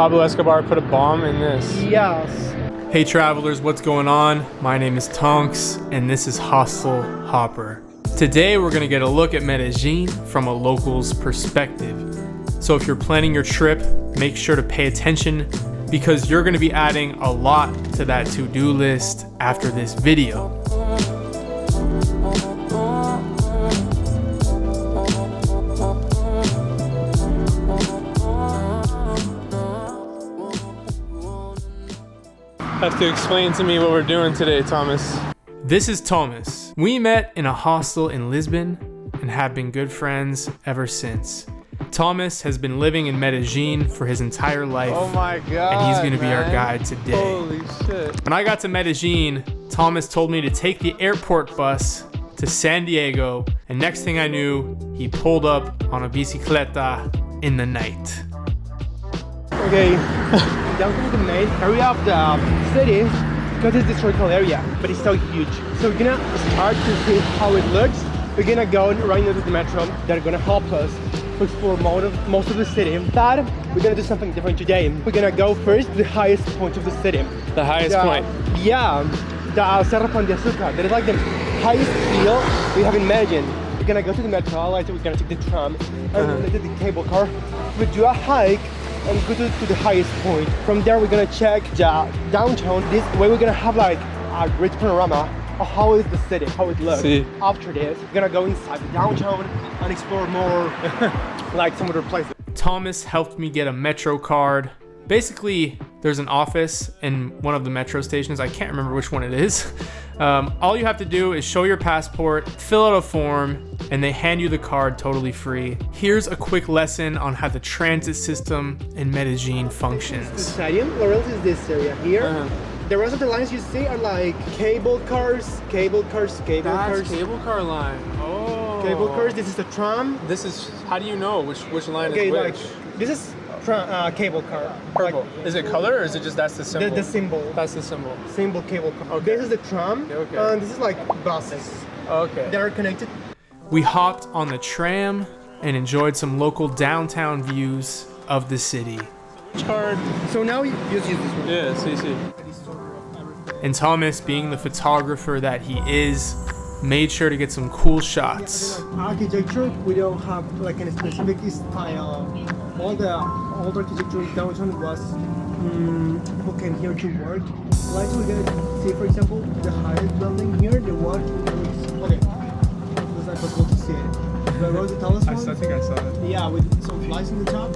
Pablo Escobar put a bomb in this. Yes. Hey travelers, what's going on? My name is Tonks, and this is Hostel Hopper. Today we're gonna get a look at Medellin from a local's perspective. So if you're planning your trip, make sure to pay attention because you're gonna be adding a lot to that to-do list after this video. Have to explain to me what we're doing today, Thomas. This is Thomas. We met in a hostel in Lisbon and have been good friends ever since. Thomas has been living in Medellin for his entire life. Oh my god, and he's gonna be our guide today. Holy shit. When I got to Medellin, Thomas told me to take the airport bus to San Diego, and next thing I knew, he pulled up on a bicicleta in the night. Okay, down to the main area of the city, because it's the historical area, but it's so huge. So we're gonna start to see how it looks. We're gonna go right into the metro. They're gonna help us to explore most of the city. But we're gonna do something different today. We're gonna go first to the highest point of the city. The highest point? Yeah, the Cerro Pan de Azúcar. That is like the highest hill we have in Medellin. We're gonna go to the metro, like we're gonna take the tram, and take the cable car. We do a hike and go to the highest point. From there we're gonna check the downtown. This way we're gonna have like a great panorama of how is the city, how it looks. See. After this, we're gonna go inside the downtown and explore more like some other places. Thomas helped me get a Metro card. Basically, there's an office in one of the metro stations. I can't remember which one it is. All you have to do is show your passport, fill out a form, and they hand you the card totally free. Here's a quick lesson on how the transit system in Medellin functions. The stadium, or else is this area here. The rest of the lines you see are like cable cars. That's cable car line. Oh. Cable cars. This is the tram. This is, how do you know which line Okay, is which? like this is cable car. Purple. Like, is it color or is it just that's the symbol? the symbol. That's the symbol. Symbol cable car. Okay. This is the tram. Okay. And this is like buses. Okay. They are connected. We hopped on the tram and enjoyed some local downtown views of the city. Card. So now you just use this one. Yeah, see. And Thomas, being the photographer that he is, made sure to get some cool shots. Architecture, we don't have like a specific style. All the old architecture downtown was people came here to work. Like we're gonna see, for example, the highest building here, the one. Okay, looks like possible to see it. The road, the tallest one. I think I saw it. Yeah, with some flies on the top.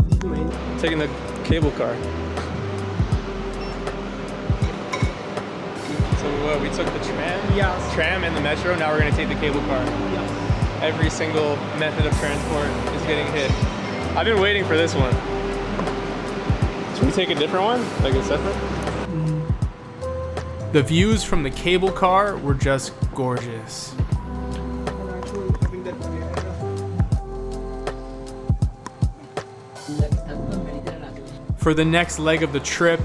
This is the main. Taking the cable car. So we took the tram? Yes. Tram and the metro, now we're gonna take the cable car. Yes. Every single method of transport is getting hit. I've been waiting for this one. Should we take a different one? Like a separate? The views from the cable car were just gorgeous. For the next leg of the trip,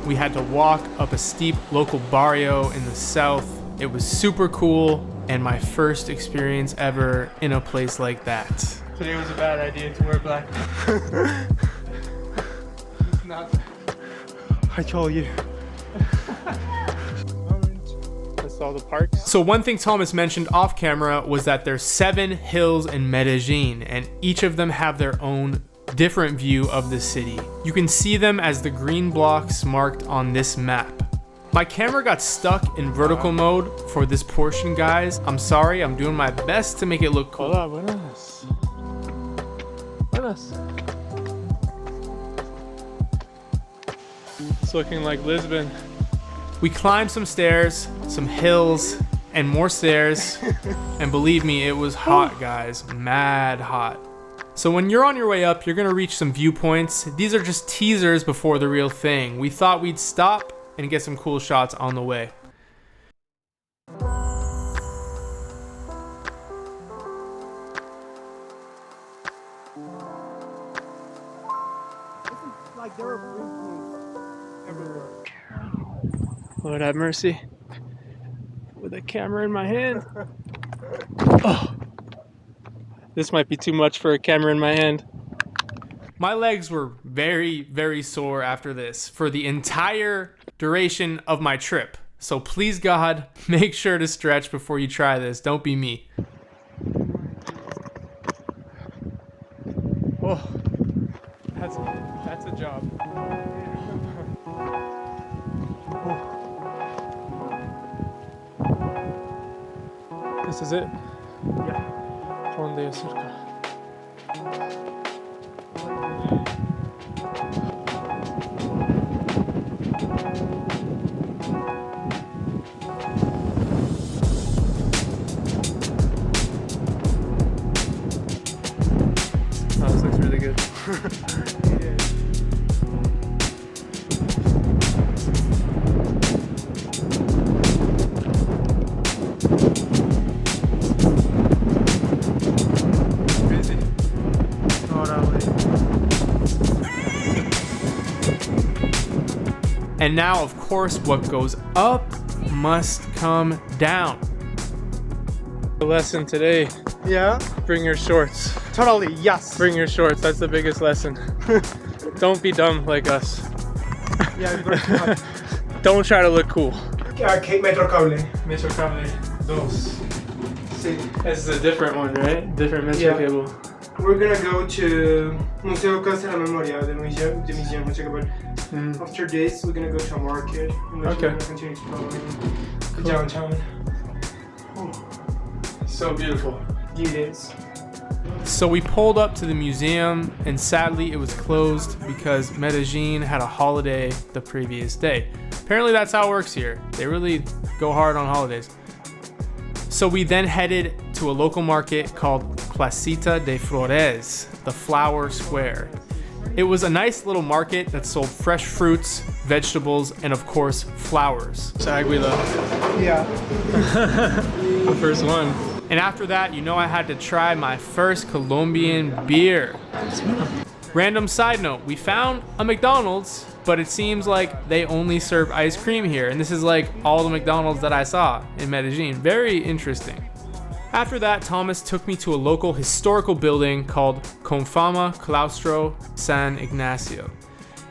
we had to walk up a steep local barrio in the south. It was super cool and my first experience ever in a place like that. Today was a bad idea to wear black. It's not. I told you. That's all the parks. So one thing Thomas mentioned off camera was that there's 7 hills in Medellin and each of them have their own different view of the city. You can see them as the green blocks marked on this map. My camera got stuck in vertical mode for this portion, guys. I'm sorry, I'm doing my best to make it look cool. Hola, buenas. Buenas. It's looking like Lisbon. We climbed some stairs, some hills, and more stairs. And believe me, it was hot, guys. Mad hot. So when you're on your way up, you're gonna reach some viewpoints. These are just teasers before the real thing. We thought we'd stop and get some cool shots on the way. Like there are viewpoints everywhere. Lord have mercy. With a camera in my hand. Oh. This might be too much for a camera in my hand. My legs were very, very sore after this for the entire duration of my trip. So please, God, make sure to stretch before you try this. Don't be me. Oh, that's a job. This is it? Yeah. Ponte cerca. Oh, this looks really good. It is. Crazy. And now, of course, what goes up must come down. The lesson today, Yeah, bring your shorts. totally, yes. Bring your shorts, that's the biggest lesson. Don't be dumb like us. Yeah, it's very hot. Don't try to look cool. Metro cable. Metro cable dos. Sí. This is a different one, right? Different metro Yeah. cable. We're gonna go to Museo Casa de la Memoria, the museum, but after this, we're gonna go to a market. And then Okay. we're gonna continue to go downtown. So beautiful. It is. So we pulled up to the museum, and sadly it was closed because Medellin had a holiday the previous day. Apparently that's how it works here. They really go hard on holidays. So we then headed to a local market called Placita de Flores, the Flower Square. It was a nice little market that sold fresh fruits, vegetables, and of course, flowers. Aguila, Yeah. the first one. And after that, you know I had to try my first Colombian beer. Random side note, we found a McDonald's, but it seems like they only serve ice cream here. And this is like all the McDonald's that I saw in Medellin. Very interesting. After that, Thomas took me to a local historical building called Confama Claustro San Ignacio.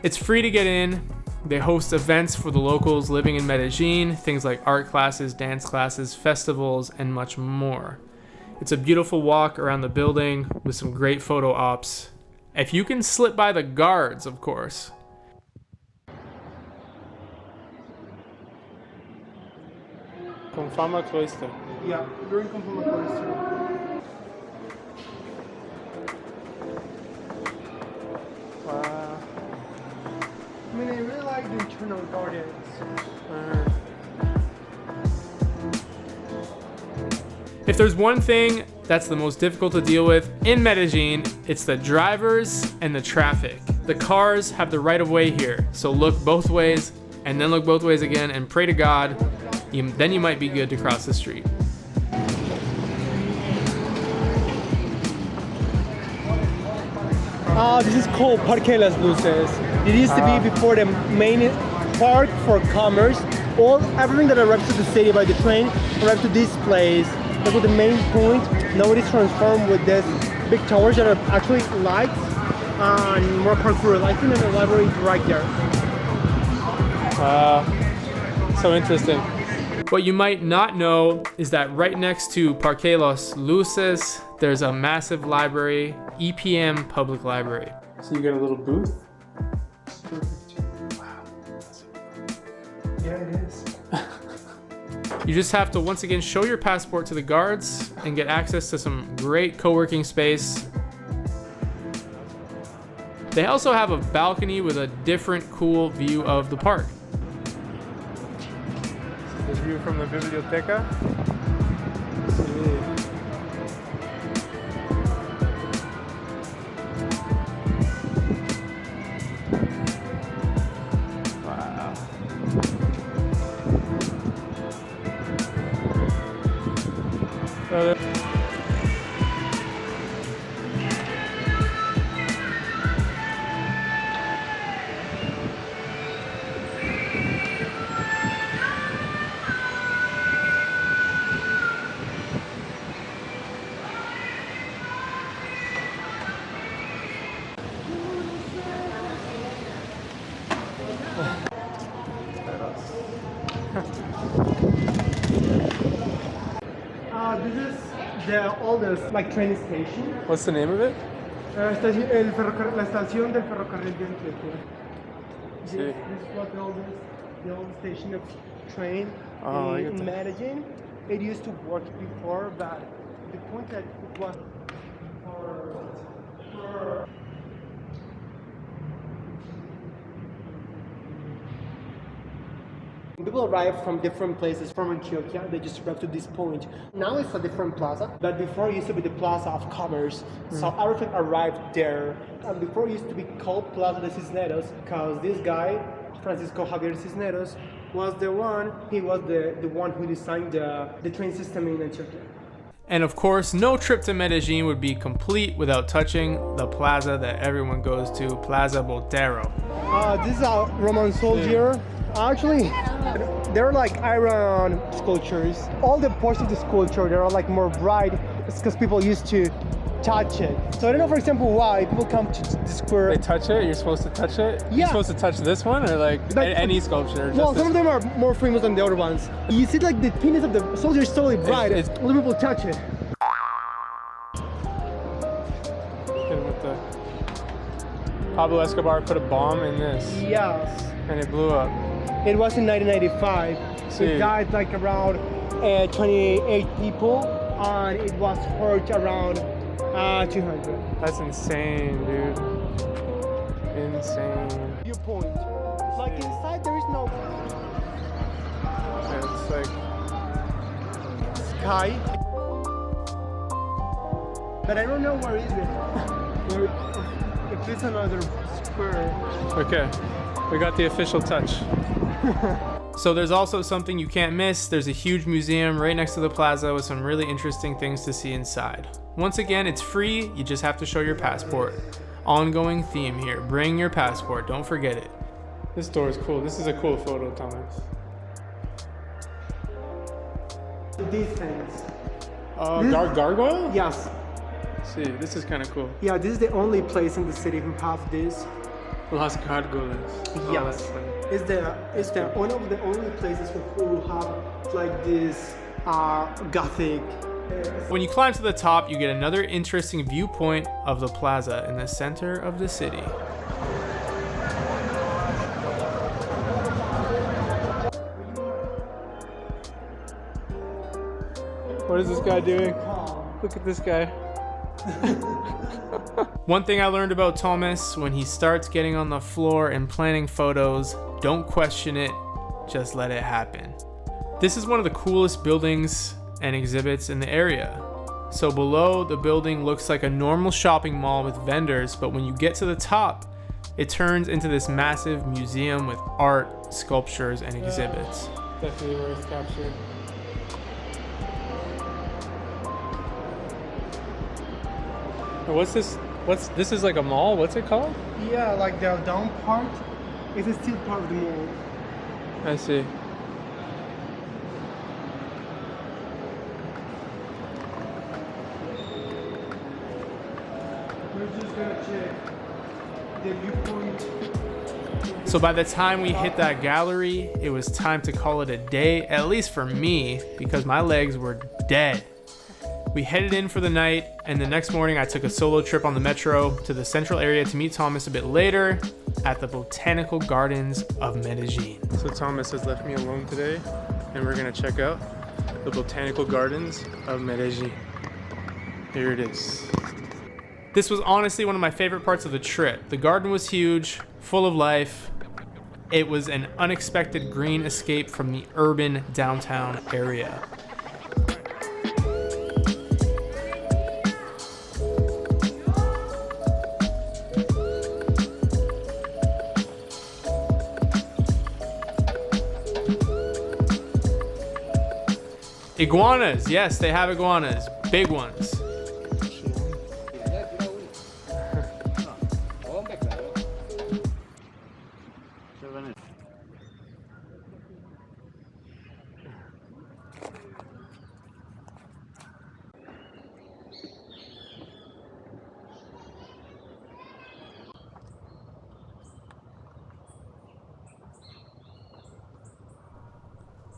It's free to get in. They host events for the locals living in Medellin, things like art classes, dance classes, festivals, and much more. It's a beautiful walk around the building with some great photo ops. If you can slip by the guards, of course. Confama Cloister. Yeah, during Confirma Cloister. Wow. I mean, I really like the internal gardens. If there's one thing that's the most difficult to deal with in Medellin, it's the drivers and the traffic. The cars have the right of way here, so look both ways and then look both ways again and pray to God, then you might be good to cross the street. This is called Parque Las Luces. It used to be before the main park for commerce. Everything that arrives to the city by the train arrives to this place. That was the main point. Now it is transformed with this big towers that are actually lights and more parkour. I think that the library is right there. So interesting. What you might not know is that right next to Parque Las Luces, there's a massive library, EPM Public Library. So you got a little booth? Perfect. Wow. Yeah, it is. You just have to once again show your passport to the guards and get access to some great co-working space. They also have a balcony with a different cool view of the park. This is the view from the biblioteca. This is the oldest like train station. What's the name of it? La estación del ferrocarril de Antioquia. This is what the oldest station of train in Medellin. It used to work before, but the point that it was for people arrive from different places from Antioquia. They just arrive to this point. Now it's a different plaza, but before it used to be the Plaza of Commerce. So everything arrived there. And before it used to be called Plaza de Cisneros because this guy, Francisco Javier Cisneros, was the one. He was the one who designed the train system in Antioquia. And of course, no trip to Medellin would be complete without touching the plaza that everyone goes to, Plaza Botero. This is a Roman soldier. Actually, they're like iron sculptures. All the parts of the sculpture, they're like more bright. It's because people used to touch it. So I don't know, for example, why people come to the square. They touch it? You're supposed to touch it? Yeah. You're supposed to touch this one or like any sculpture? Well, some of them are more famous than the other ones. You see like the penis of the soldier is totally bright. Other people touch it. Pablo Escobar put a bomb in this. Yes. And it blew up. It was in 1995. So it died like around 28 people, and it was hurt around 200. That's insane, dude. Insane. Viewpoint. Like inside there is no. It's like sky. But I don't know where is it. If it's another square. Okay, we got the official touch. So there's also something you can't miss. There's a huge museum right next to the plaza with some really interesting things to see inside. Once again, it's free, you just have to show your passport. Ongoing theme here, bring your passport, don't forget it. This door is cool. This is a cool photo, Thomas. These things. Gargoyle? Yes. See, this is kind of cool. Yeah, this is the only place in the city who have this. Las Gargoyles. Yes. It's the one of the only places who have like this Gothic. When you climb to the top, you get another interesting viewpoint of the plaza in the center of the city. What is this guy doing? Look at this guy. One thing I learned about Thomas, when he starts getting on the floor and planning photos, don't question it, just let it happen. This is one of the coolest buildings and exhibits in the area. So below, the building looks like a normal shopping mall with vendors, but when you get to the top, it turns into this massive museum with art, sculptures, and exhibits. Definitely worth capturing. What's this? This is like a mall? What's it called? Yeah, like the down part is still part of the mall. I see. We're just gonna check the viewpoint. So by the time we hit that gallery, it was time to call it a day, at least for me, because my legs were dead. We headed in for the night, and the next morning I took a solo trip on the metro to the central area to meet Thomas a bit later at the Botanical Gardens of Medellin. So Thomas has left me alone today, and we're gonna check out the Botanical Gardens of Medellin. Here it is. This was honestly one of my favorite parts of the trip. The garden was huge, full of life. It was an unexpected green escape from the urban downtown area. Iguanas, yes, they have iguanas, big ones.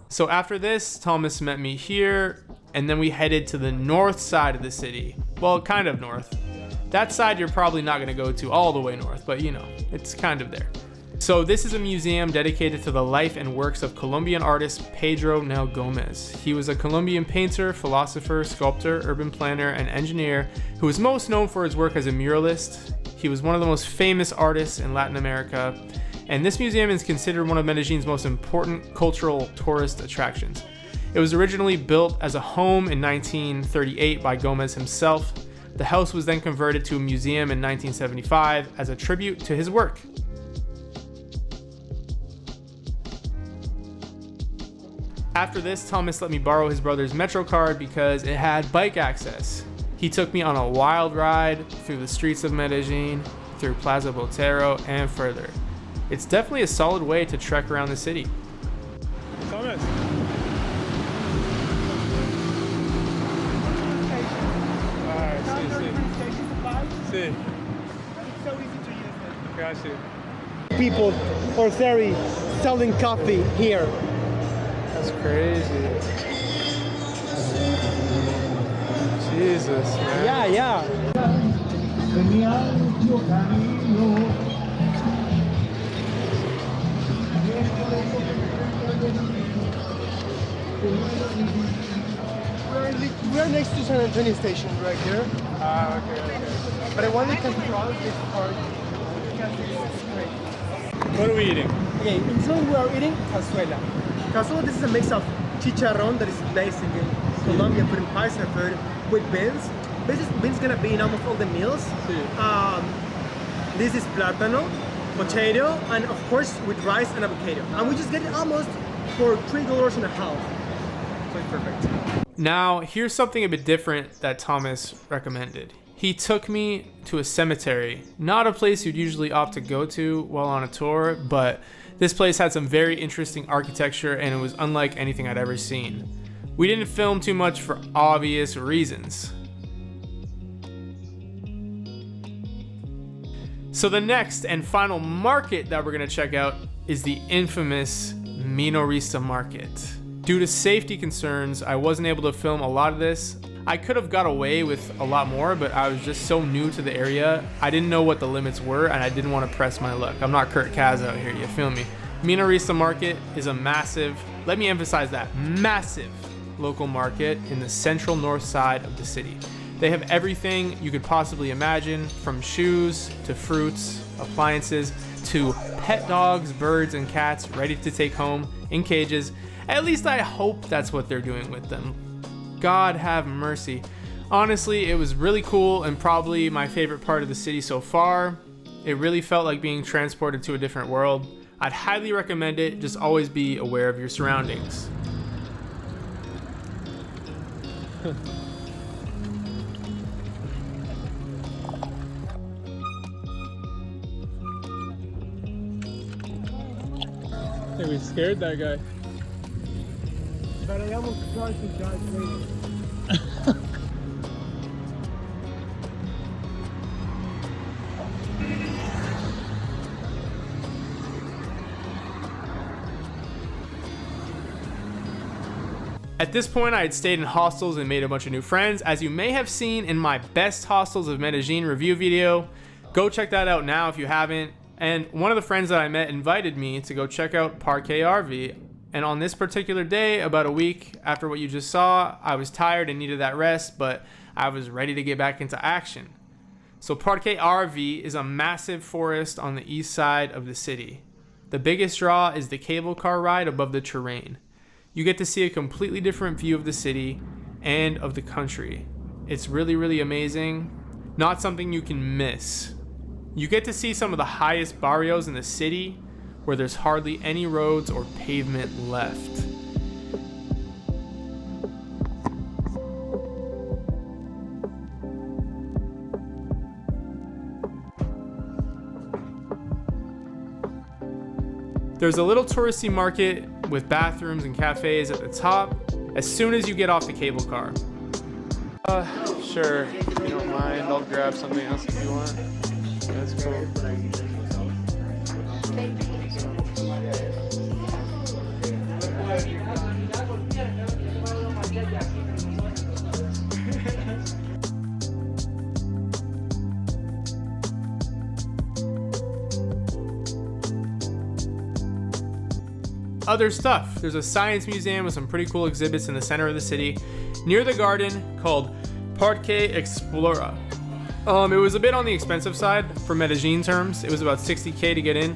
So after this, Thomas met me here, and then we headed to the north side of the city. Well, kind of north. That side you're probably not going to go to all the way north, but you know, it's kind of there. So this is a museum dedicated to the life and works of Colombian artist Pedro Nel Gomez. He was a Colombian painter, philosopher, sculptor, urban planner, and engineer who is most known for his work as a muralist. He was one of the most famous artists in Latin America, and this museum is considered one of Medellin's most important cultural tourist attractions. It was originally built as a home in 1938 by Gomez himself. The house was then converted to a museum in 1975 as a tribute to his work. After this, Thomas let me borrow his brother's Metro card because it had bike access. He took me on a wild ride through the streets of Medellin, through Plaza Botero, and further. It's definitely a solid way to trek around the city. Thomas. See. It's so easy to use it. Got you. People or ferry selling coffee here. That's crazy. Jesus, man. Yeah. We're next to San Antonio Station right here. Okay. But I want to cross this part because it's great. What are we eating? Okay, in Chile we are eating cazuela. Cazuela, this is a mix of chicharrón that is based in Colombia, put in paisa food with beans. Beans gonna be in almost all the meals. This is plátano, potato, and of course with rice and avocado. And we just get it almost for $3.50. So it's perfect. Now, here's something a bit different that Thomas recommended. He took me to a cemetery, not a place you'd usually opt to go to while on a tour, but this place had some very interesting architecture and it was unlike anything I'd ever seen. We didn't film too much for obvious reasons. So the next and final market that we're gonna check out is the infamous Minorista Market. Due to safety concerns, I wasn't able to film a lot of this. I could have got away with a lot more, but I was just so new to the area. I didn't know what the limits were, and I didn't want to press my luck. I'm not Kurt Kaz out here, you feel me? Minorista Market is a massive, let me emphasize that, massive local market in the central north side of the city. They have everything you could possibly imagine, from shoes to fruits, appliances, to pet dogs, birds, and cats ready to take home in cages. At least I hope that's what they're doing with them. God have mercy. Honestly, it was really cool and probably my favorite part of the city so far. It really felt like being transported to a different world. I'd highly recommend it. Just always be aware of your surroundings. I think we scared that guy. But I almost tried to drive later. At this point, I had stayed in hostels and made a bunch of new friends, as you may have seen in my Best Hostels of Medellin review video. Go check that out now if you haven't. And one of the friends that I met invited me to go check out Parque RV. And on this particular day, about a week after what you just saw, I was tired and needed that rest, but I was ready to get back into action. So Parque RV is a massive forest on the east side of the city. The biggest draw is the cable car ride above the terrain. You get to see a completely different view of the city and of the country. It's really, really amazing. Not something you can miss. You get to see some of the highest barrios in the city, where there's hardly any roads or pavement left. There's a little touristy market with bathrooms and cafes at the top as soon as you get off the cable car. Sure, if you don't mind, I'll grab something else if you want. That's cool. other stuff. There's a science museum with some pretty cool exhibits in the center of the city, near the garden, called Parque Explora. It was a bit on the expensive side for Medellin terms. It was about $60K to get in.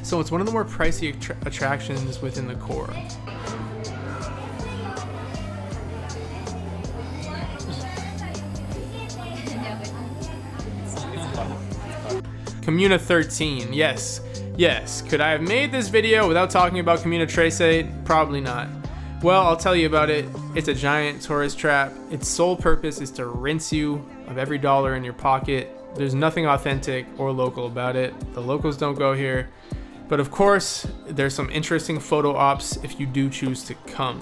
So it's one of the more pricey attractions within the core. Comuna 13, yes. Could I have made this video without talking about Comuna 13? Probably not. Well, I'll tell you about it. It's a giant tourist trap. Its sole purpose is to rinse you of every dollar in your pocket. There's nothing authentic or local about it. The locals don't go here. But of course, there's some interesting photo ops if you do choose to come.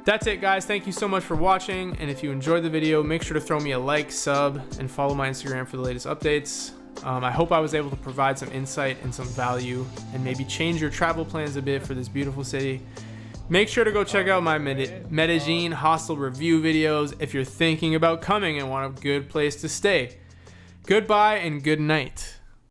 That's it, guys. Thank you so much for watching. And if you enjoyed the video, make sure to throw me a like, sub, and follow my Instagram for the latest updates. I hope I was able to provide some insight and some value and maybe change your travel plans a bit for this beautiful city. Make sure to go check out my Medellin hostel review videos if you're thinking about coming and want a good place to stay. Goodbye and good night.